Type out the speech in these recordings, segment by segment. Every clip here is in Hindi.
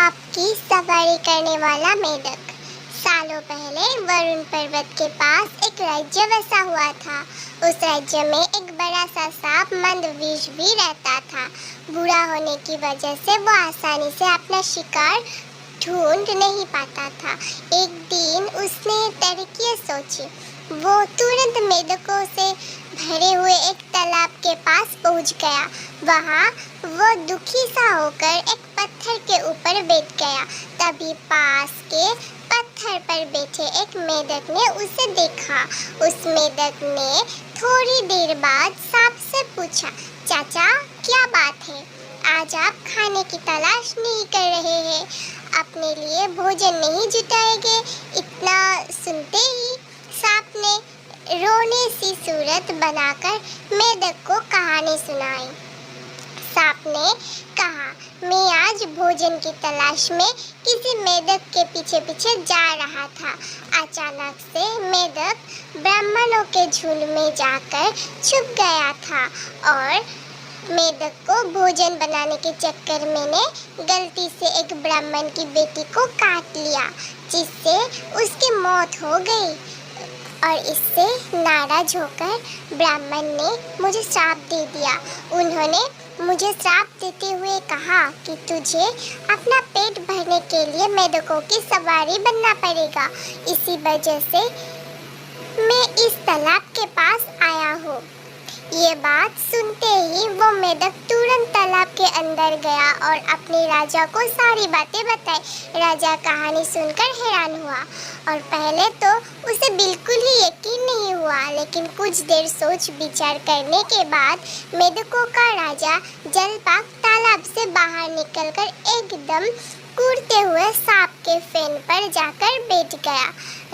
सांप की सवारी करने वाला मेढक। सालों पहले वरुण पर्वत के पास एक राज्य बसा हुआ था। उस राज्य में एक बड़ा सा सांप मंदविष भी रहता था। बूढ़ा होने की वजह से वो आसानी से अपना शिकार ढूंढ नहीं पाता था। एक दिन उसने तरकीब सोची। वो तुरंत मेढकों से भरे हुए एक तालाब के पास पहुंच गया। वहां वो दुखी सा होकर एक पत्थर के ऊपर बैठ गया। तभी पास के पत्थर पर बैठे एक मेढक ने उसे देखा। उस मेढक ने थोड़ी देर बाद सांप से पूछा, चाचा क्या बात है? आज आप खाने की तलाश नहीं कर रहे हैं, अपने लिए भोजन नहीं जुटाएंगे? इतना सुनते ही सांप ने रोने सी सूरत बनाकर मेढक को कहानी सुनाई। सांप ने कहा, मैं आज भोजन की तलाश में किसी मेढक के पीछे पीछे जा रहा था। अचानक से मेढक ब्राह्मणों के झुंड में जाकर छुप गया था और मेढक को भोजन बनाने के चक्कर में ने गलती से एक ब्राह्मण की बेटी को काट लिया, जिससे उसकी मौत हो गई। और इससे नाराज होकर ब्राह्मण ने मुझे श्राप दे दिया। उन्होंने मुझे श्राप देते हुए कहा कि तुझे अपना पेट भरने के लिए मेढकों की सवारी बनना पड़ेगा। इसी वजह से मैं इस तालाब के पास आया हूँ। ये बात सुनते ही वो मेढक तुरंत तालाब के अंदर गया और अपने राजा को सारी बातें बताई। राजा कहानी सुनकर हैरान हुआ और पहले तो उसे बिल्कुल ही यकीन नहीं हुआ, लेकिन कुछ देर सोच विचार करने के बाद मेढकों का राजा जलपाक तालाब से बाहर निकलकर एकदम कूदते हुए सांप के फैन पर जाकर बैठ गया।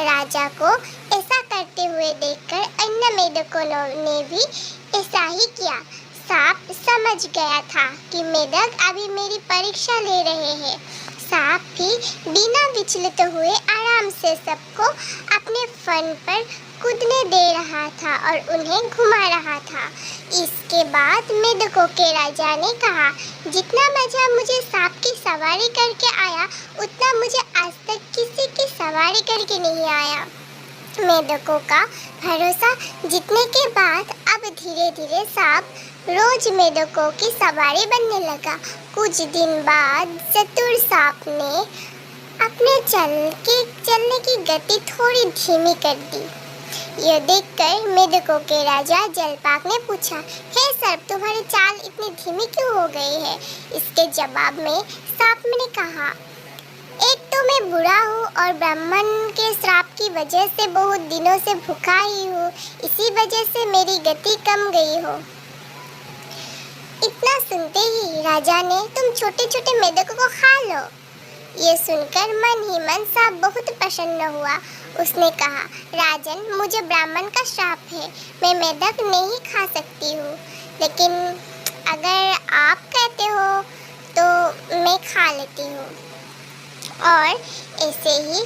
राजा को ऐसा करते हुए देखकर अन्य मेढकों ने भी ऐसा ही किया। सांप समझ गया था कि मेढक अभी मेरी परीक्षा ले रहे हैं। सांप भी बिना विचलित हुए आराम से सबको अपने फन पर कूदने दे रहा था और उन्हें घुमा रहा था। इसके बाद मेढकों के राजा ने कहा, जितना मजा मुझे सांप की सवारी करके आया, उतना मुझे आज तक किसी की सवारी करके नहीं आया। मेढकों का भरोसा जीतने के बाद अब धीरे धीरे सांप रोज मेढकों की सवारी बनने लगा। कुछ दिन बाद चतुर सांप ने अपने चलने की गति थोड़ी धीमी कर दी। यह देखकर मेढकों के राजा जलपाक ने पूछा, हे सर्प, तुम्हारी चाल इतनी धीमी क्यों हो गई है? इसके जवाब में सांप ने कहा, एक तो मैं बूढ़ा हूँ और ब्राह्मण के श्राप की वजह से बहुत दिनों से भूखा ही हूँ। इसी वजह से मेरी गति कम गई हो। इतना सुनते ही राजा ने, तुम छोटे छोटे मेढकों को खा लो। ये सुनकर मन ही मन सांप बहुत प्रसन्न हुआ। उसने कहा, राजन, मुझे ब्राह्मण का श्राप है, मैं मेढक नहीं खा सकती हूँ, लेकिन अगर आप कहते हो तो मैं खा लेती हूँ। और ऐसे ही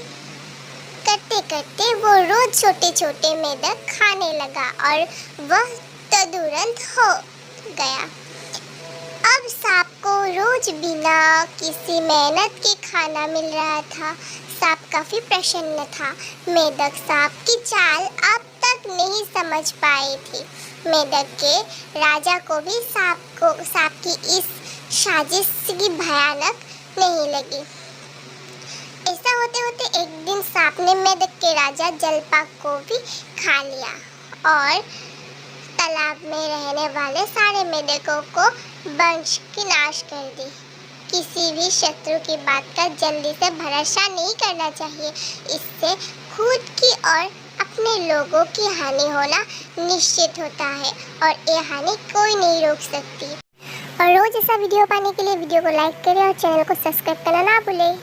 करते करते वो रोज छोटे छोटे मेढक खाने लगा और वह तदुरंत हो गया। अब सांप को रोज बिना किसी मेहनत के खाना मिल रहा था। सांप काफी प्रसन्न था। मेढक सांप की चाल अब तक नहीं समझ पाए थे। मेढक के राजा को भी सांप की इस साजिश की भयानक नहीं लगी। ऐसा होते होते एक दिन सांप ने मेढक के राजा जलपाक को भी खा लिया और तालाब में रहने वाले सारे मेढकों को वंश की नाश कर दी। किसी भी शत्रु की बात का जल्दी से भरोसा नहीं करना चाहिए। इससे खुद की और अपने लोगों की हानि होना निश्चित होता है और ये हानि कोई नहीं रोक सकती। और रोज ऐसा वीडियो पाने के लिए वीडियो को लाइक करें और चैनल को सब्सक्राइब करना ना भूलें।